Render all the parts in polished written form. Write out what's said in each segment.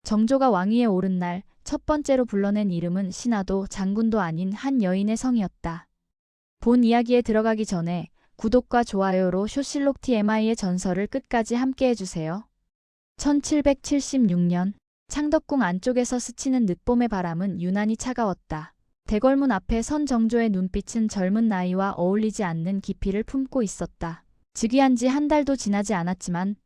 정조가 왕위에 오른 날 첫 번째로 불러낸 이름은 신하도 장군도 아닌 한 여인의 성이었다. 본 이야기에 들어가기 전에 구독과 좋아요로 쇼실록 TMI의 전설을 끝까지 함께 해주세요. 1776년 창덕궁 안쪽에서 스치는 늦봄의 바람은 유난히 차가웠다. 대궐문 앞에 선 정조의 눈빛은 젊은 나이와 어울리지 않는 깊이를 품고 있었다. 즉위한 지 한 달도 지나지 않았지만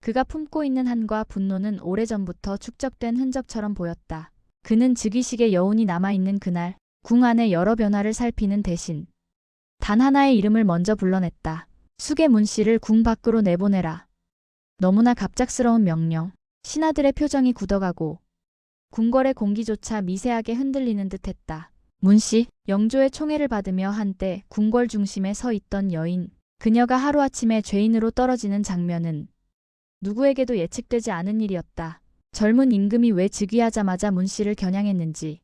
그가 품고 있는 한과 분노는 오래전부터 축적된 흔적처럼 보였다. 그는 즉위식의 여운이 남아있는 그날 궁 안의 여러 변화를 살피는 대신 단 하나의 이름을 먼저 불러냈다. 숙의 문씨를 궁 밖으로 내보내라. 너무나 갑작스러운 명령. 신하들의 표정이 굳어가고 궁궐의 공기조차 미세하게 흔들리는 듯했다. 문씨, 영조의 총애를 받으며 한때 궁궐 중심에 서 있던 여인. 그녀가 하루아침에 죄인으로 떨어지는 장면은 누구에게도 예측되지 않은 일이었다. 젊은 임금이 왜 즉위하자마자 문씨를 겨냥했는지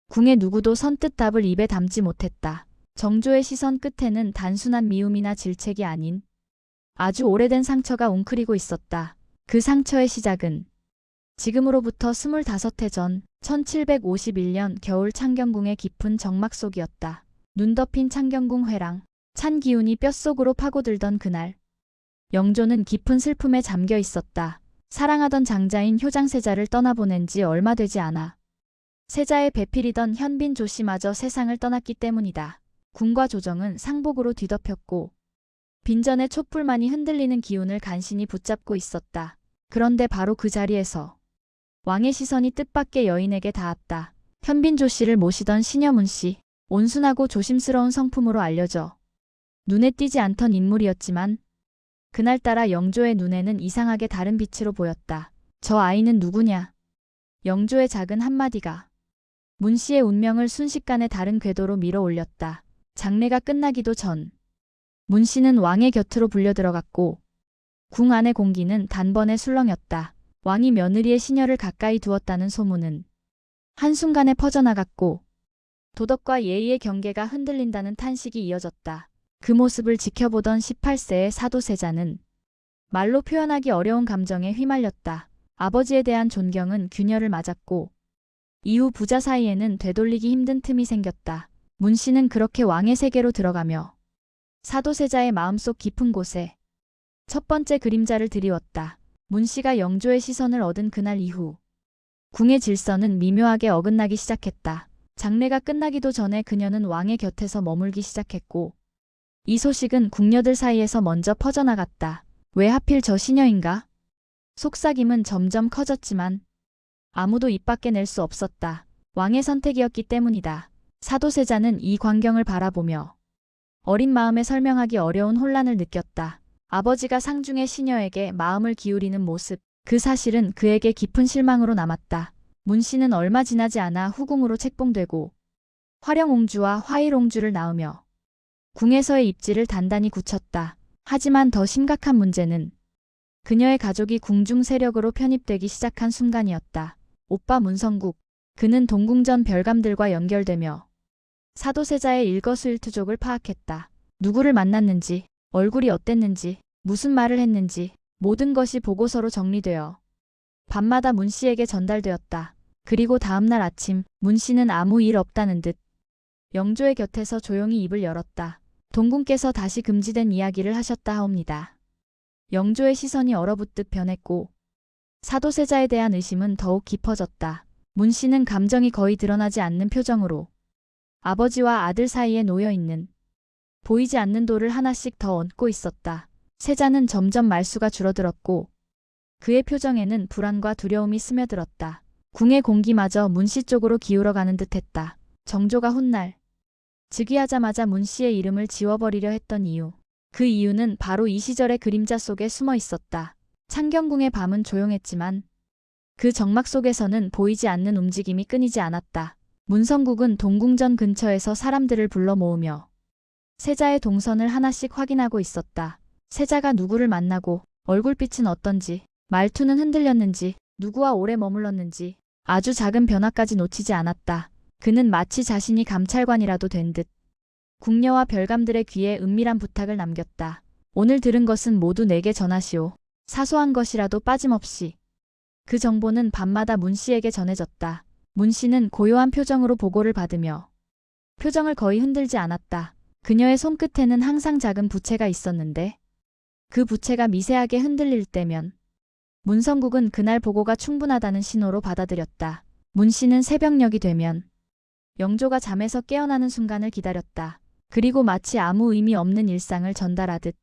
궁의 누구도 선뜻 답을 입에 담지 못했다. 정조의 시선 끝에는 단순한 미움이나 질책이 아닌 아주 오래된 상처가 웅크리고 있었다. 그 상처의 시작은 지금으로부터 25해 전 1751년 겨울 창경궁의 깊은 정막 속이었다. 눈 덮인 창경궁 회랑, 찬 기운이 뼛속으로 파고들던 그날 영조는 깊은 슬픔에 잠겨 있었다. 사랑하던 장자인 효장세자를 떠나보낸 지 얼마 되지 않아 세자의 배필이던 현빈 조씨마저 세상을 떠났기 때문이다. 궁과 조정은 상복으로 뒤덮였고 빈전의 촛불만이 흔들리는 기운을 간신히 붙잡고 있었다. 그런데 바로 그 자리에서 왕의 시선이 뜻밖의 여인에게 닿았다. 현빈 조씨를 모시던 신여문씨. 온순하고 조심스러운 성품으로 알려져 눈에 띄지 않던 인물이었지만 그날따라 영조의 눈에는 이상하게 다른 빛으로 보였다. 저 아이는 누구냐? 영조의 작은 한마디가 문씨의 운명을 순식간에 다른 궤도로 밀어 올렸다. 장례가 끝나기도 전 문씨는 왕의 곁으로 불려들어갔고 궁 안의 공기는 단번에 술렁였다. 왕이 며느리의 시녀를 가까이 두었다는 소문은 한순간에 퍼져나갔고 도덕과 예의의 경계가 흔들린다는 탄식이 이어졌다. 그 모습을 지켜보던 18세의 사도세자는 말로 표현하기 어려운 감정에 휘말렸다. 아버지에 대한 존경은 균열을 맞았고 이후 부자 사이에는 되돌리기 힘든 틈이 생겼다. 문씨는 그렇게 왕의 세계로 들어가며 사도세자의 마음속 깊은 곳에 첫 번째 그림자를 드리웠다. 문씨가 영조의 시선을 얻은 그날 이후 궁의 질서는 미묘하게 어긋나기 시작했다. 장례가 끝나기도 전에 그녀는 왕의 곁에서 머물기 시작했고 이 소식은 궁녀들 사이에서 먼저 퍼져나갔다. 왜 하필 저 시녀인가? 속삭임은 점점 커졌지만 아무도 입 밖에 낼 수 없었다. 왕의 선택이었기 때문이다. 사도세자는 이 광경을 바라보며 어린 마음에 설명하기 어려운 혼란을 느꼈다. 아버지가 상중의 시녀에게 마음을 기울이는 모습, 그 사실은 그에게 깊은 실망으로 남았다. 문씨는 얼마 지나지 않아 후궁으로 책봉되고 화령옹주와 화일옹주를 낳으며 궁에서의 입지를 단단히 굳혔다. 하지만 더 심각한 문제는 그녀의 가족이 궁중 세력으로 편입되기 시작한 순간이었다. 오빠 문성국, 그는 동궁전 별감들과 연결되며 사도세자의 일거수일투족을 파악했다. 누구를 만났는지, 얼굴이 어땠는지, 무슨 말을 했는지 모든 것이 보고서로 정리되어 밤마다 문씨에게 전달되었다. 그리고 다음날 아침 문씨는 아무 일 없다는 듯 영조의 곁에서 조용히 입을 열었다. 동궁께서 다시 금지된 이야기를 하셨다 하옵니다. 영조의 시선이 얼어붙듯 변했고 사도세자에 대한 의심은 더욱 깊어졌다. 문씨는 감정이 거의 드러나지 않는 표정으로 아버지와 아들 사이에 놓여있는 보이지 않는 돌을 하나씩 더 얹고 있었다. 세자는 점점 말수가 줄어들었고 그의 표정에는 불안과 두려움이 스며들었다. 궁의 공기마저 문씨 쪽으로 기울어가는 듯했다. 정조가 훗날 즉위하자마자 문씨의 이름을 지워버리려 했던 이유. 그 이유는 바로 이 시절의 그림자 속에 숨어 있었다. 창경궁의 밤은 조용했지만 그 정막 속에서는 보이지 않는 움직임이 끊이지 않았다. 문성국은 동궁전 근처에서 사람들을 불러 모으며 세자의 동선을 하나씩 확인하고 있었다. 세자가 누구를 만나고 얼굴빛은 어떤지, 말투는 흔들렸는지, 누구와 오래 머물렀는지 아주 작은 변화까지 놓치지 않았다. 그는 마치 자신이 감찰관이라도 된 듯 궁녀와 별감들의 귀에 은밀한 부탁을 남겼다. 오늘 들은 것은 모두 내게 전하시오. 사소한 것이라도 빠짐없이. 그 정보는 밤마다 문 씨에게 전해졌다. 문 씨는 고요한 표정으로 보고를 받으며 표정을 거의 흔들지 않았다. 그녀의 손끝에는 항상 작은 부채가 있었는데 그 부채가 미세하게 흔들릴 때면 문성국은 그날 보고가 충분하다는 신호로 받아들였다. 문 씨는 새벽녘이 되면 영조가 잠에서 깨어나는 순간을 기다렸다. 그리고 마치 아무 의미 없는 일상을 전달하듯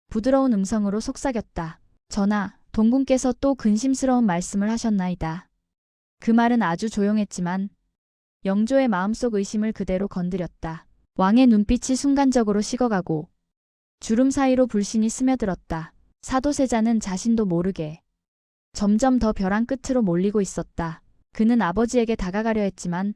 부드러운 음성으로 속삭였다. 전하, 동궁께서 또 근심스러운 말씀을 하셨나이다. 그 말은 아주 조용했지만 영조의 마음속 의심을 그대로 건드렸다. 왕의 눈빛이 순간적으로 식어가고 주름 사이로 불신이 스며들었다. 사도세자는 자신도 모르게 점점 더 벼랑 끝으로 몰리고 있었다. 그는 아버지에게 다가가려 했지만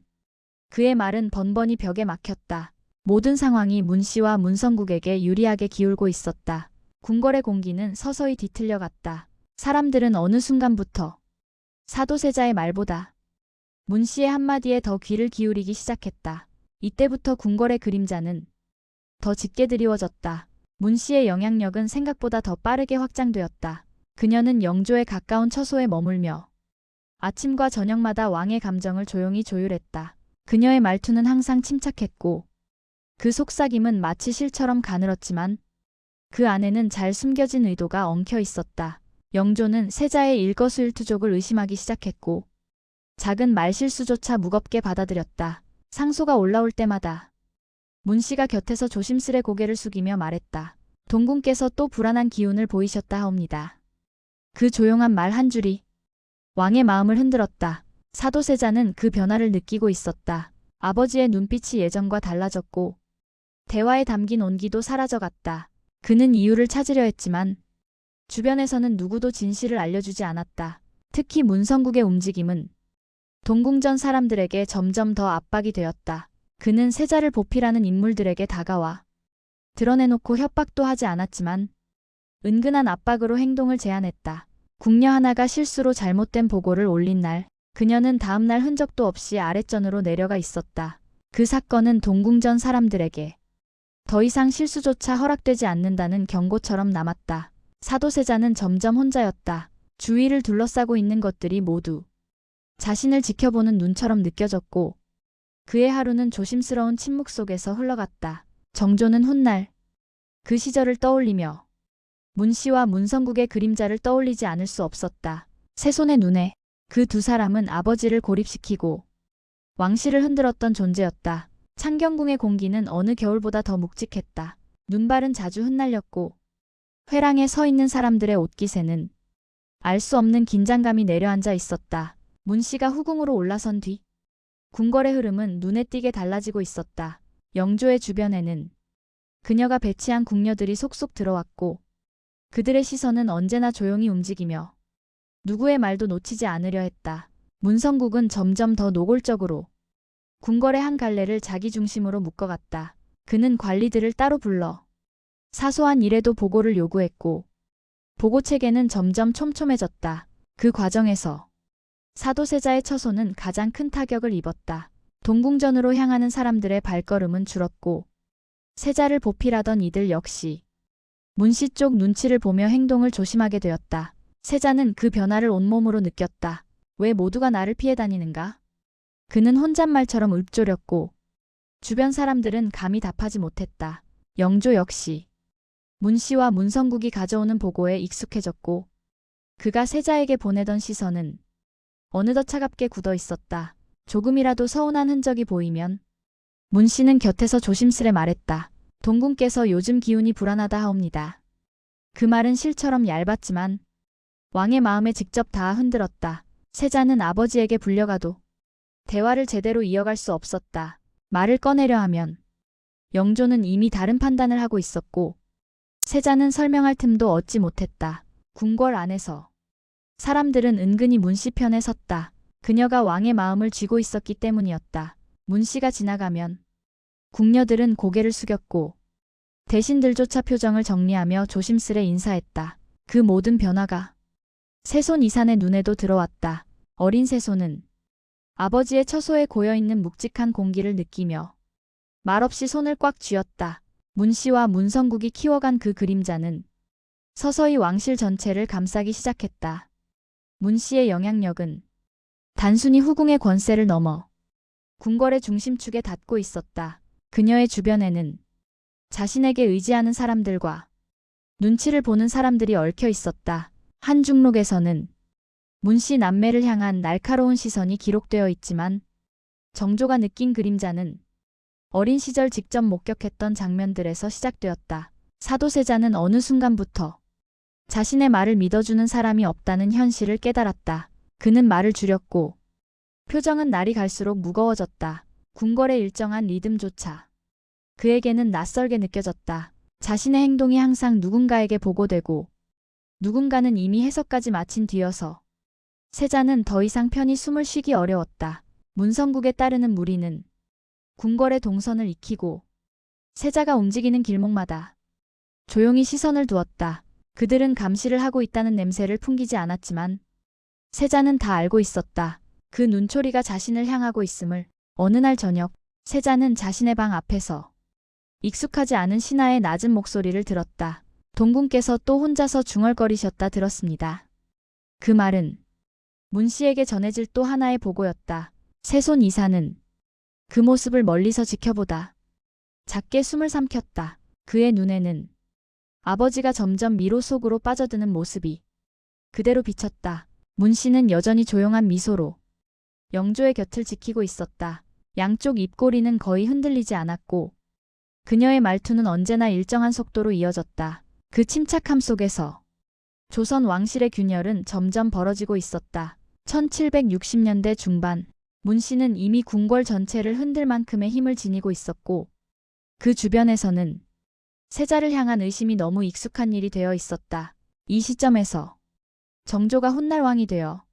그의 말은 번번이 벽에 막혔다. 모든 상황이 문 씨와 문성국에게 유리하게 기울고 있었다. 궁궐의 공기는 서서히 뒤틀려갔다. 사람들은 어느 순간부터 사도세자의 말보다 문 씨의 한마디에 더 귀를 기울이기 시작했다. 이때부터 궁궐의 그림자는 더 짙게 드리워졌다. 문 씨의 영향력은 생각보다 더 빠르게 확장되었다. 그녀는 영조에 가까운 처소에 머물며 아침과 저녁마다 왕의 감정을 조용히 조율했다. 그녀의 말투는 항상 침착했고 그 속삭임은 마치 실처럼 가늘었지만 그 안에는 잘 숨겨진 의도가 엉켜 있었다. 영조는 세자의 일거수일투족을 의심하기 시작했고 작은 말실수조차 무겁게 받아들였다. 상소가 올라올 때마다 문 씨가 곁에서 조심스레 고개를 숙이며 말했다. 동궁께서 또 불안한 기운을 보이셨다 하옵니다. 그 조용한 말 한 줄이 왕의 마음을 흔들었다. 사도세자는 그 변화를 느끼고 있었다. 아버지의 눈빛이 예전과 달라졌고 대화에 담긴 온기도 사라져갔다. 그는 이유를 찾으려 했지만 주변에서는 누구도 진실을 알려주지 않았다. 특히 문성국의 움직임은 동궁전 사람들에게 점점 더 압박이 되었다. 그는 세자를 보필하는 인물들에게 다가와 드러내놓고 협박도 하지 않았지만 은근한 압박으로 행동을 제한했다. 궁녀 하나가 실수로 잘못된 보고를 올린 날, 그녀는 다음 날 흔적도 없이 아랫전으로 내려가 있었다. 그 사건은 동궁전 사람들에게 더 이상 실수조차 허락되지 않는다는 경고처럼 남았다. 사도세자는 점점 혼자였다. 주위를 둘러싸고 있는 것들이 모두 자신을 지켜보는 눈처럼 느껴졌고 그의 하루는 조심스러운 침묵 속에서 흘러갔다. 정조는 훗날 그 시절을 떠올리며 문 씨와 문성국의 그림자를 떠올리지 않을 수 없었다. 세손의 눈에 그 두 사람은 아버지를 고립시키고 왕실을 흔들었던 존재였다. 창경궁의 공기는 어느 겨울보다 더 묵직했다. 눈발은 자주 흩날렸고 회랑에 서 있는 사람들의 옷깃에는 알 수 없는 긴장감이 내려앉아 있었다. 문 씨가 후궁으로 올라선 뒤 궁궐의 흐름은 눈에 띄게 달라지고 있었다. 영조의 주변에는 그녀가 배치한 궁녀들이 속속 들어왔고 그들의 시선은 언제나 조용히 움직이며 누구의 말도 놓치지 않으려 했다. 문성국은 점점 더 노골적으로 궁궐의 한 갈래를 자기 중심으로 묶어갔다. 그는 관리들을 따로 불러 사소한 일에도 보고를 요구했고 보고 체계는 점점 촘촘해졌다. 그 과정에서 사도세자의 처소는 가장 큰 타격을 입었다. 동궁전으로 향하는 사람들의 발걸음은 줄었고 세자를 보필하던 이들 역시 문씨 쪽 눈치를 보며 행동을 조심하게 되었다. 세자는 그 변화를 온몸으로 느꼈다. 왜 모두가 나를 피해 다니는가? 그는 혼잣말처럼 읊조렸고 주변 사람들은 감히 답하지 못했다. 영조 역시 문씨와 문성국이 가져오는 보고에 익숙해졌고 그가 세자에게 보내던 시선은 어느덧 차갑게 굳어 있었다. 조금이라도 서운한 흔적이 보이면 문씨는 곁에서 조심스레 말했다. 동궁께서 요즘 기운이 불안하다 하옵니다. 그 말은 실처럼 얇았지만 왕의 마음에 직접 닿아 흔들었다. 세자는 아버지에게 불려가도 대화를 제대로 이어갈 수 없었다. 말을 꺼내려 하면 영조는 이미 다른 판단을 하고 있었고 세자는 설명할 틈도 얻지 못했다. 궁궐 안에서 사람들은 은근히 문씨 편에 섰다. 그녀가 왕의 마음을 쥐고 있었기 때문이었다. 문씨가 지나가면 궁녀들은 고개를 숙였고 대신들조차 표정을 정리하며 조심스레 인사했다. 그 모든 변화가 세손 이산의 눈에도 들어왔다. 어린 세손은 아버지의 처소에 고여있는 묵직한 공기를 느끼며 말없이 손을 꽉 쥐었다. 문씨와 문성국이 키워간 그 그림자는 서서히 왕실 전체를 감싸기 시작했다. 문 씨의 영향력은 단순히 후궁의 권세를 넘어 궁궐의 중심축에 닿고 있었다. 그녀의 주변에는 자신에게 의지하는 사람들과 눈치를 보는 사람들이 얽혀 있었다. 한 중록에서는 문 씨 남매를 향한 날카로운 시선이 기록되어 있지만 정조가 느낀 그림자는 어린 시절 직접 목격했던 장면들에서 시작되었다. 사도세자는 어느 순간부터 자신의 말을 믿어주는 사람이 없다는 현실을 깨달았다. 그는 말을 줄였고 표정은 날이 갈수록 무거워졌다. 궁궐의 일정한 리듬조차 그에게는 낯설게 느껴졌다. 자신의 행동이 항상 누군가에게 보고되고 누군가는 이미 해석까지 마친 뒤여서 세자는 더 이상 편히 숨을 쉬기 어려웠다. 문성국에 따르는 무리는 궁궐의 동선을 익히고 세자가 움직이는 길목마다 조용히 시선을 두었다. 그들은 감시를 하고 있다는 냄새를 풍기지 않았지만 세자는 다 알고 있었다. 그 눈초리가 자신을 향하고 있음을. 어느 날 저녁, 세자는 자신의 방 앞에서 익숙하지 않은 신하의 낮은 목소리를 들었다. 동궁께서 또 혼자서 중얼거리셨다 들었습니다. 그 말은 문 씨에게 전해질 또 하나의 보고였다. 세손 이사는 그 모습을 멀리서 지켜보다 작게 숨을 삼켰다. 그의 눈에는 아버지가 점점 미로 속으로 빠져드는 모습이 그대로 비쳤다. 문 씨는 여전히 조용한 미소로 영조의 곁을 지키고 있었다. 양쪽 입꼬리는 거의 흔들리지 않았고 그녀의 말투는 언제나 일정한 속도로 이어졌다. 그 침착함 속에서 조선 왕실의 균열은 점점 벌어지고 있었다. 1760년대 중반, 문 씨는 이미 궁궐 전체를 흔들 만큼의 힘을 지니고 있었고 그 주변에서는 세자를 향한 의심이 너무 익숙한 일이 되어 있었다. 이 시점에서 정조가 훗날 왕이 되어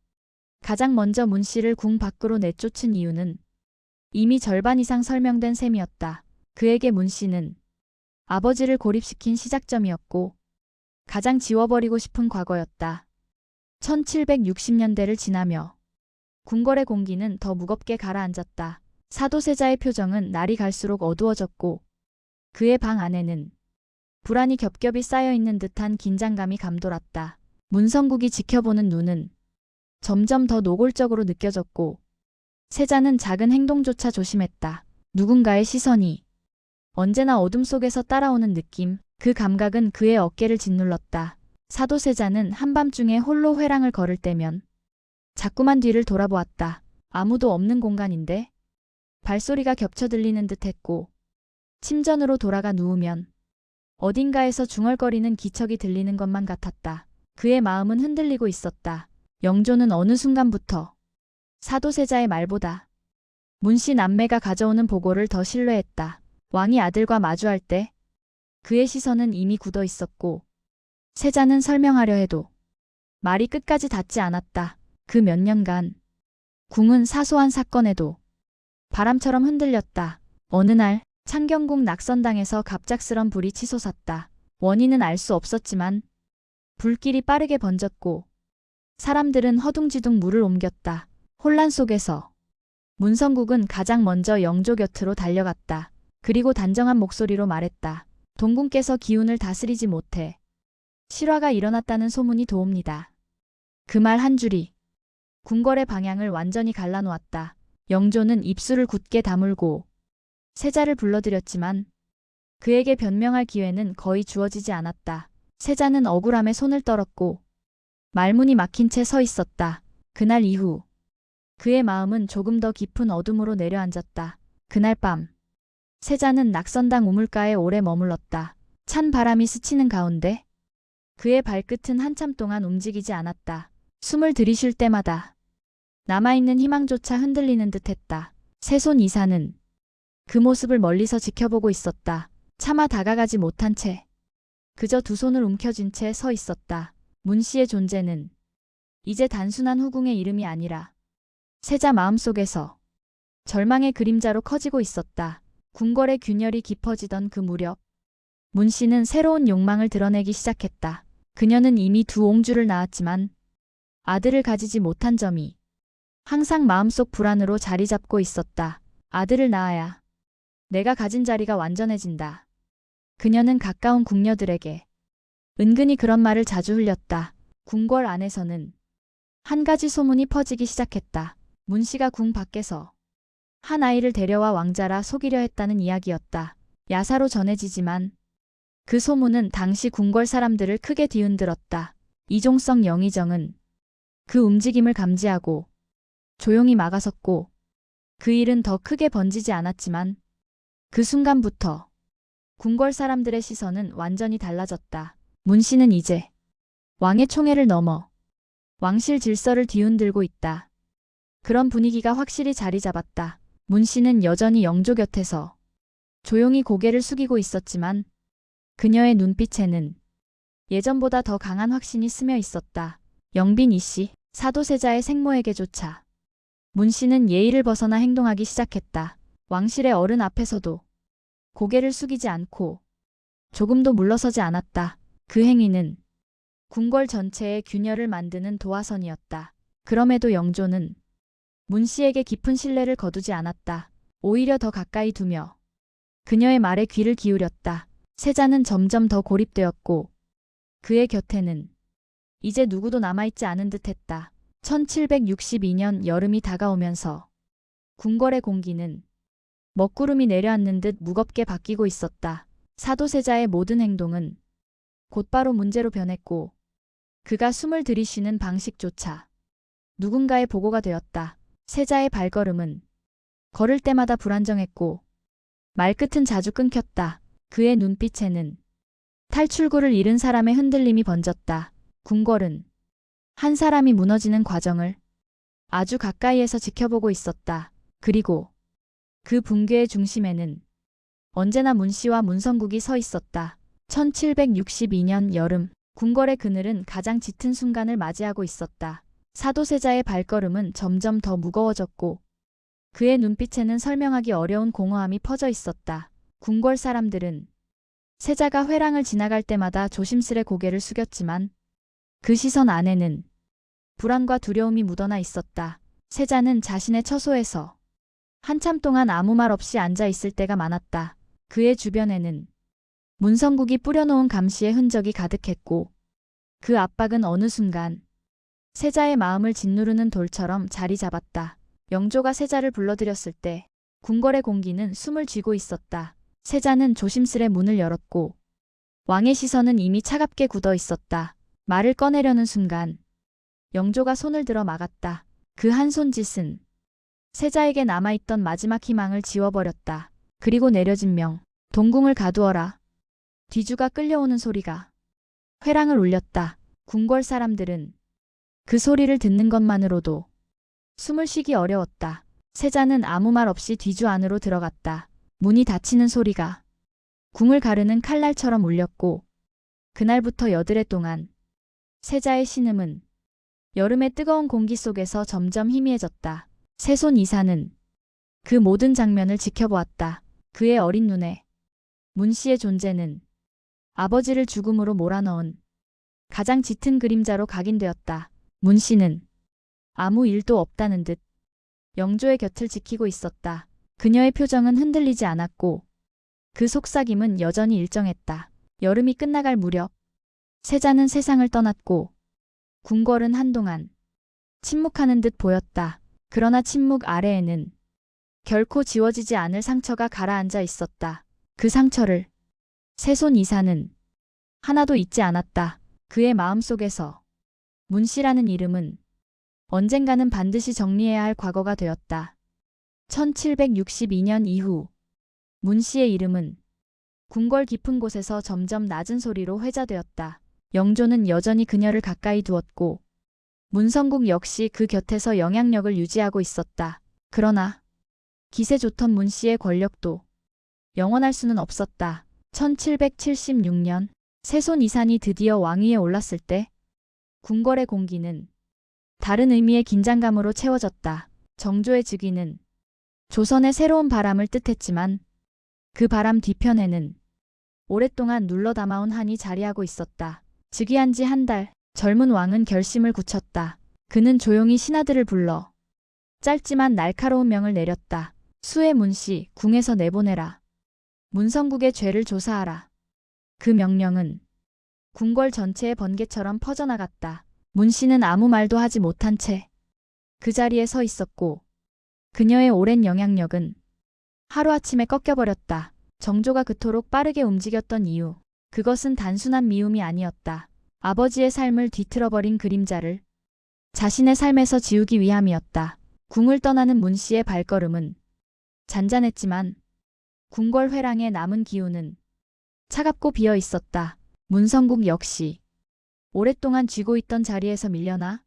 가장 먼저 문 씨를 궁 밖으로 내쫓은 이유는 이미 절반 이상 설명된 셈이었다. 그에게 문 씨는 아버지를 고립시킨 시작점이었고 가장 지워버리고 싶은 과거였다. 1760년대를 지나며 궁궐의 공기는 더 무겁게 가라앉았다. 사도세자의 표정은 날이 갈수록 어두워졌고 그의 방 안에는 불안이 겹겹이 쌓여있는 듯한 긴장감이 감돌았다. 문성국이 지켜보는 눈은 점점 더 노골적으로 느껴졌고 세자는 작은 행동조차 조심했다. 누군가의 시선이 언제나 어둠 속에서 따라오는 느낌, 그 감각은 그의 어깨를 짓눌렀다. 사도세자는 한밤중에 홀로 회랑을 걸을 때면 자꾸만 뒤를 돌아보았다. 아무도 없는 공간인데 발소리가 겹쳐 들리는 듯 했고 침전으로 돌아가 누우면 어딘가에서 중얼거리는 기척이 들리는 것만 같았다. 그의 마음은 흔들리고 있었다. 영조는 어느 순간부터 사도세자의 말보다 문 씨 남매가 가져오는 보고를 더 신뢰했다. 왕이 아들과 마주할 때 그의 시선은 이미 굳어 있었고 세자는 설명하려 해도 말이 끝까지 닿지 않았다. 그 몇 년간 궁은 사소한 사건에도 바람처럼 흔들렸다. 어느 날 창경궁 낙선당에서 갑작스런 불이 치솟았다. 원인은 알 수 없었지만 불길이 빠르게 번졌고 사람들은 허둥지둥 물을 옮겼다. 혼란 속에서 문성국은 가장 먼저 영조 곁으로 달려갔다. 그리고 단정한 목소리로 말했다. 동궁께서 기운을 다스리지 못해 실화가 일어났다는 소문이 도옵니다. 그 말 한 줄이 궁궐의 방향을 완전히 갈라놓았다. 영조는 입술을 굳게 다물고 세자를 불러들였지만 그에게 변명할 기회는 거의 주어지지 않았다. 세자는 억울함에 손을 떨었고 말문이 막힌 채 서 있었다. 그날 이후 그의 마음은 조금 더 깊은 어둠으로 내려앉았다. 그날 밤 세자는 낙선당 우물가에 오래 머물렀다. 찬 바람이 스치는 가운데 그의 발끝은 한참 동안 움직이지 않았다. 숨을 들이쉴 때마다 남아있는 희망조차 흔들리는 듯했다. 세손 이사는 그 모습을 멀리서 지켜보고 있었다. 차마 다가가지 못한 채 그저 두 손을 움켜쥔 채 서 있었다. 문 씨의 존재는 이제 단순한 후궁의 이름이 아니라 세자 마음속에서 절망의 그림자로 커지고 있었다. 궁궐의 균열이 깊어지던 그 무렵 문 씨는 새로운 욕망을 드러내기 시작했다. 그녀는 이미 두 옹주를 낳았지만 아들을 가지지 못한 점이 항상 마음속 불안으로 자리 잡고 있었다. 아들을 낳아야 내가 가진 자리가 완전해진다. 그녀는 가까운 궁녀들에게 은근히 그런 말을 자주 흘렸다. 궁궐 안에서는 한 가지 소문이 퍼지기 시작했다. 문 씨가 궁 밖에서 한 아이를 데려와 왕자라 속이려 했다는 이야기였다. 야사로 전해지지만 그 소문은 당시 궁궐 사람들을 크게 뒤흔들었다. 이종성 영의정은 그 움직임을 감지하고 조용히 막아섰고 그 일은 더 크게 번지지 않았지만 그 순간부터 궁궐 사람들의 시선은 완전히 달라졌다. 문 씨는 이제 왕의 총애를 넘어 왕실 질서를 뒤흔들고 있다. 그런 분위기가 확실히 자리 잡았다. 문 씨는 여전히 영조 곁에서 조용히 고개를 숙이고 있었지만 그녀의 눈빛에는 예전보다 더 강한 확신이 스며 있었다. 영빈 이씨, 사도세자의 생모에게조차 문 씨는 예의를 벗어나 행동하기 시작했다. 왕실의 어른 앞에서도 고개를 숙이지 않고 조금도 물러서지 않았다. 그 행위는 궁궐 전체의 균열을 만드는 도화선이었다. 그럼에도 영조는 문 씨에게 깊은 신뢰를 거두지 않았다. 오히려 더 가까이 두며 그녀의 말에 귀를 기울였다. 세자는 점점 더 고립되었고 그의 곁에는 이제 누구도 남아있지 않은 듯했다. 1762년 여름이 다가오면서 궁궐의 공기는 먹구름이 내려앉는 듯 무겁게 바뀌고 있었다. 사도세자의 모든 행동은 곧바로 문제로 변했고 그가 숨을 들이쉬는 방식조차 누군가의 보고가 되었다. 세자의 발걸음은 걸을 때마다 불안정했고 말끝은 자주 끊겼다. 그의 눈빛에는 탈출구를 잃은 사람의 흔들림이 번졌다. 궁궐은 한 사람이 무너지는 과정을 아주 가까이에서 지켜보고 있었다. 그리고 그 붕괴의 중심에는 언제나 문 씨와 문성국이 서 있었다. 1762년 여름, 궁궐의 그늘은 가장 짙은 순간을 맞이하고 있었다. 사도세자의 발걸음은 점점 더 무거워졌고 그의 눈빛에는 설명하기 어려운 공허함이 퍼져 있었다. 궁궐 사람들은 세자가 회랑을 지나갈 때마다 조심스레 고개를 숙였지만 그 시선 안에는 불안과 두려움이 묻어나 있었다. 세자는 자신의 처소에서 한참 동안 아무 말 없이 앉아 있을 때가 많았다. 그의 주변에는 문성국이 뿌려놓은 감시의 흔적이 가득했고 그 압박은 어느 순간 세자의 마음을 짓누르는 돌처럼 자리 잡았다. 영조가 세자를 불러들였을 때 궁궐의 공기는 숨을 쥐고 있었다. 세자는 조심스레 문을 열었고 왕의 시선은 이미 차갑게 굳어 있었다. 말을 꺼내려는 순간 영조가 손을 들어 막았다. 그 한 손짓은 세자에게 남아있던 마지막 희망을 지워버렸다. 그리고 내려진 명, 동궁을 가두어라. 뒤주가 끌려오는 소리가 회랑을 울렸다. 궁궐 사람들은 그 소리를 듣는 것만으로도 숨을 쉬기 어려웠다. 세자는 아무 말 없이 뒤주 안으로 들어갔다. 문이 닫히는 소리가 궁을 가르는 칼날처럼 울렸고 그날부터 여드레 동안 세자의 신음은 여름의 뜨거운 공기 속에서 점점 희미해졌다. 세손 이사는 그 모든 장면을 지켜보았다. 그의 어린 눈에 문 씨의 존재는 아버지를 죽음으로 몰아넣은 가장 짙은 그림자로 각인되었다. 문 씨는 아무 일도 없다는 듯 영조의 곁을 지키고 있었다. 그녀의 표정은 흔들리지 않았고 그 속삭임은 여전히 일정했다. 여름이 끝나갈 무렵 세자는 세상을 떠났고 궁궐은 한동안 침묵하는 듯 보였다. 그러나 침묵 아래에는 결코 지워지지 않을 상처가 가라앉아 있었다. 그 상처를 세손 이사는 하나도 잊지 않았다. 그의 마음속에서 문 씨라는 이름은 언젠가는 반드시 정리해야 할 과거가 되었다. 1762년 이후 문 씨의 이름은 궁궐 깊은 곳에서 점점 낮은 소리로 회자되었다. 영조는 여전히 그녀를 가까이 두었고 문성국 역시 그 곁에서 영향력을 유지하고 있었다. 그러나 기세 좋던 문 씨의 권력도 영원할 수는 없었다. 1776년 세손 이산이 드디어 왕위에 올랐을 때 궁궐의 공기는 다른 의미의 긴장감으로 채워졌다. 정조의 즉위는 조선의 새로운 바람을 뜻했지만 그 바람 뒤편에는 오랫동안 눌러 담아온 한이 자리하고 있었다. 즉위한 지 한 달, 젊은 왕은 결심을 굳혔다. 그는 조용히 신하들을 불러 짧지만 날카로운 명을 내렸다. 수의 문씨, 궁에서 내보내라. 문성국의 죄를 조사하라. 그 명령은 궁궐 전체의 번개처럼 퍼져나갔다. 문 씨는 아무 말도 하지 못한 채 그 자리에 서 있었고 그녀의 오랜 영향력은 하루아침에 꺾여버렸다. 정조가 그토록 빠르게 움직였던 이유. 그것은 단순한 미움이 아니었다. 아버지의 삶을 뒤틀어버린 그림자를 자신의 삶에서 지우기 위함이었다. 궁을 떠나는 문 씨의 발걸음은 잔잔했지만 궁궐 회랑에 남은 기운은 차갑고 비어 있었다. 문성국 역시 오랫동안 쥐고 있던 자리에서 밀려나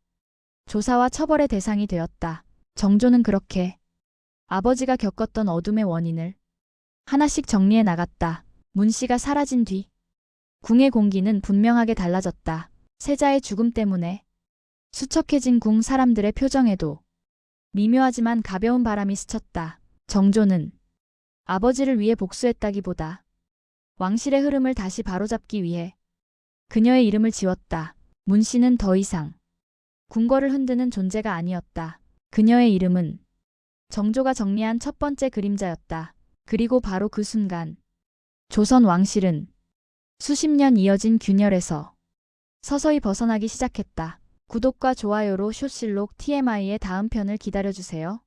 조사와 처벌의 대상이 되었다. 정조는 그렇게 아버지가 겪었던 어둠의 원인을 하나씩 정리해 나갔다. 문 씨가 사라진 뒤 궁의 공기는 분명하게 달라졌다. 세자의 죽음 때문에 수척해진 궁 사람들의 표정에도 미묘하지만 가벼운 바람이 스쳤다. 정조는 아버지를 위해 복수했다기보다 왕실의 흐름을 다시 바로잡기 위해 그녀의 이름을 지웠다. 문 씨는 더 이상 궁궐을 흔드는 존재가 아니었다. 그녀의 이름은 정조가 정리한 첫 번째 그림자였다. 그리고 바로 그 순간 조선 왕실은 수십 년 이어진 균열에서 서서히 벗어나기 시작했다. 구독과 좋아요로 쇼실록 TMI의 다음 편을 기다려주세요.